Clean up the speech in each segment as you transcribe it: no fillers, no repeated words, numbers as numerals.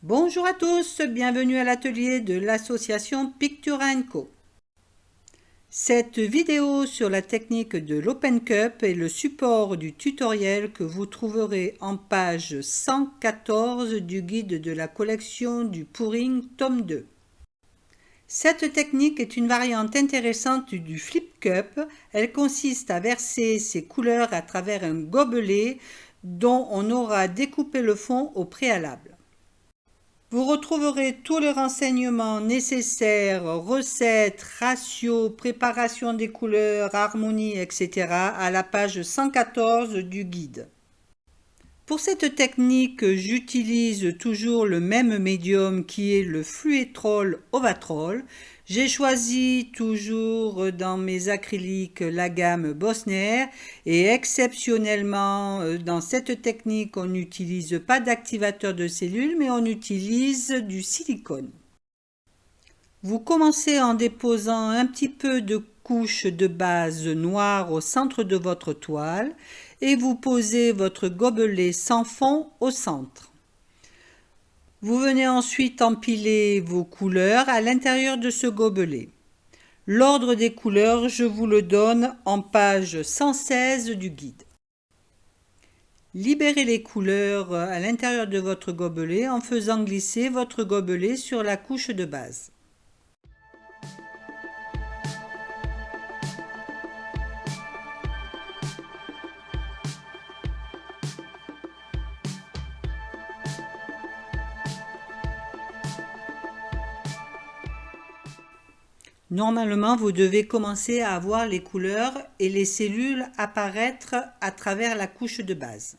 Bonjour à tous, bienvenue à l'atelier de l'association Pictura & Co. Cette vidéo sur la technique de l'Open Cup est le support du tutoriel que vous trouverez en page 114 du guide de la collection du Pouring tome 2. Cette technique est une variante intéressante du Flip Cup. Elle consiste à verser ses couleurs à travers un gobelet dont on aura découpé le fond au préalable. Vous retrouverez tous les renseignements nécessaires, recettes, ratios, préparation des couleurs, harmonie, etc. à la page 114 du guide. Pour cette technique, j'utilise toujours le même médium qui est le Fluetrol Ovatrol. J'ai choisi toujours dans mes acryliques la gamme Bosner et exceptionnellement dans cette technique on n'utilise pas d'activateur de cellules mais on utilise du silicone. Vous commencez en déposant un petit peu de couche de base noire au centre de votre toile et vous posez votre gobelet sans fond au centre. Vous venez ensuite empiler vos couleurs à l'intérieur de ce gobelet. L'ordre des couleurs, je vous le donne en page 116 du guide. Libérez les couleurs à l'intérieur de votre gobelet en faisant glisser votre gobelet sur la couche de base. Normalement, vous devez commencer à voir les couleurs et les cellules apparaître à travers la couche de base.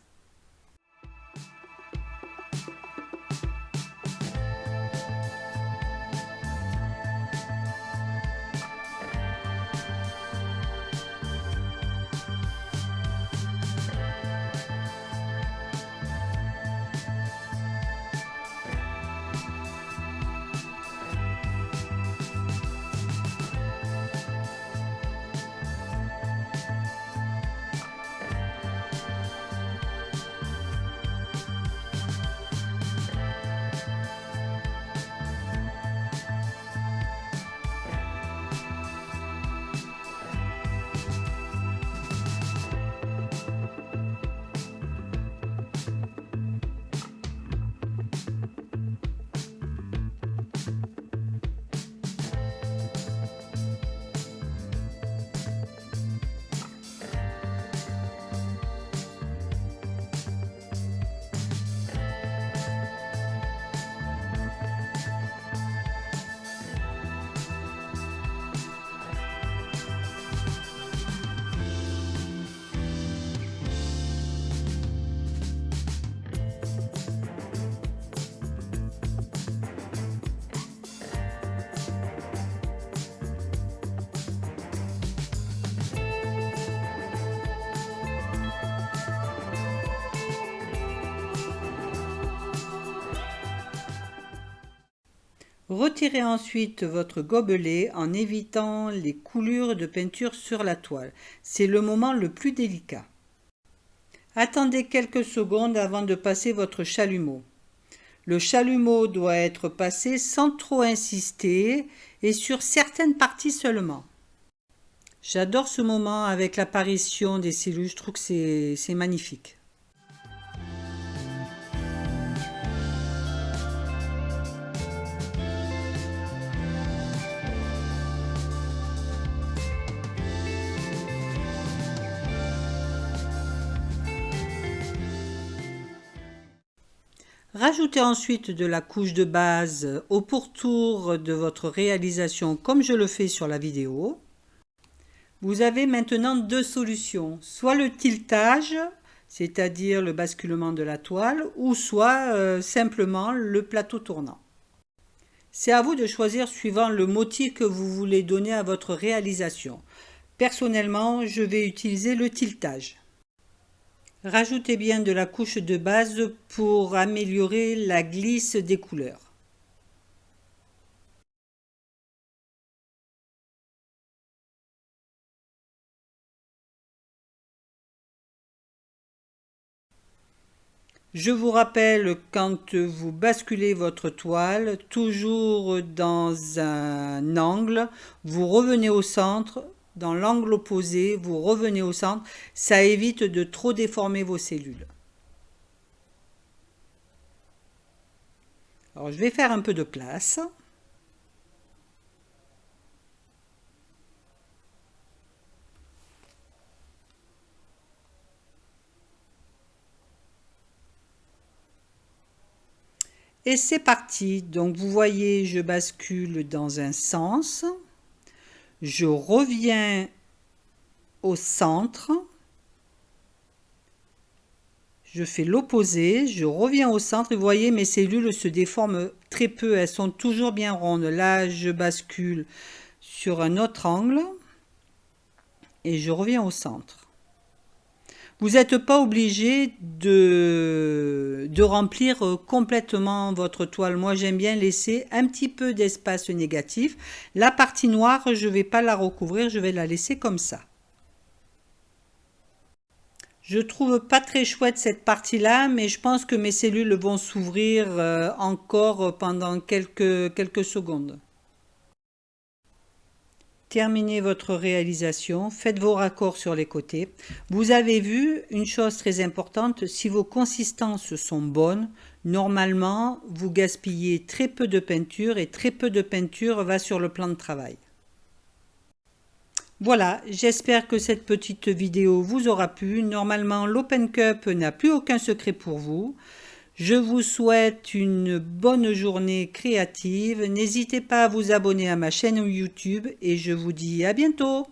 Retirez ensuite votre gobelet en évitant les coulures de peinture sur la toile. C'est le moment le plus délicat. Attendez quelques secondes avant de passer votre chalumeau. Le chalumeau doit être passé sans trop insister et sur certaines parties seulement. J'adore ce moment avec l'apparition des cellules, je trouve que c'est magnifique. Rajoutez ensuite de la couche de base au pourtour de votre réalisation comme je le fais sur la vidéo. Vous avez maintenant deux solutions, soit le tiltage, c'est-à-dire le basculement de la toile, ou soit simplement le plateau tournant. C'est à vous de choisir suivant le motif que vous voulez donner à votre réalisation. Personnellement, je vais utiliser le tiltage. Rajoutez bien de la couche de base pour améliorer la glisse des couleurs. Je vous rappelle, quand vous basculez votre toile, toujours dans un angle, vous revenez au centre, dans l'angle opposé, vous revenez au centre, ça évite de trop déformer vos cellules. Alors je vais faire un peu de place. Et c'est parti. Donc vous voyez, je bascule dans un sens. Je reviens au centre. Je fais l'opposé, je reviens au centre et vous voyez mes cellules se déforment très peu, elles sont toujours bien rondes. Là, je bascule sur un autre angle et je reviens au centre. Vous n'êtes pas obligé de remplir complètement votre toile. Moi, j'aime bien laisser un petit peu d'espace négatif. La partie noire, je ne vais pas la recouvrir, je vais la laisser comme ça. Je trouve pas très chouette cette partie-là, mais je pense que mes cellules vont s'ouvrir encore pendant quelques secondes. Terminez votre réalisation, faites vos raccords sur les côtés. Vous avez vu une chose très importante, si vos consistances sont bonnes, normalement vous gaspillez très peu de peinture et très peu de peinture va sur le plan de travail. Voilà, j'espère que cette petite vidéo vous aura plu. Normalement, l'Open Cup n'a plus aucun secret pour vous. Je vous souhaite une bonne journée créative. N'hésitez pas à vous abonner à ma chaîne YouTube et je vous dis à bientôt.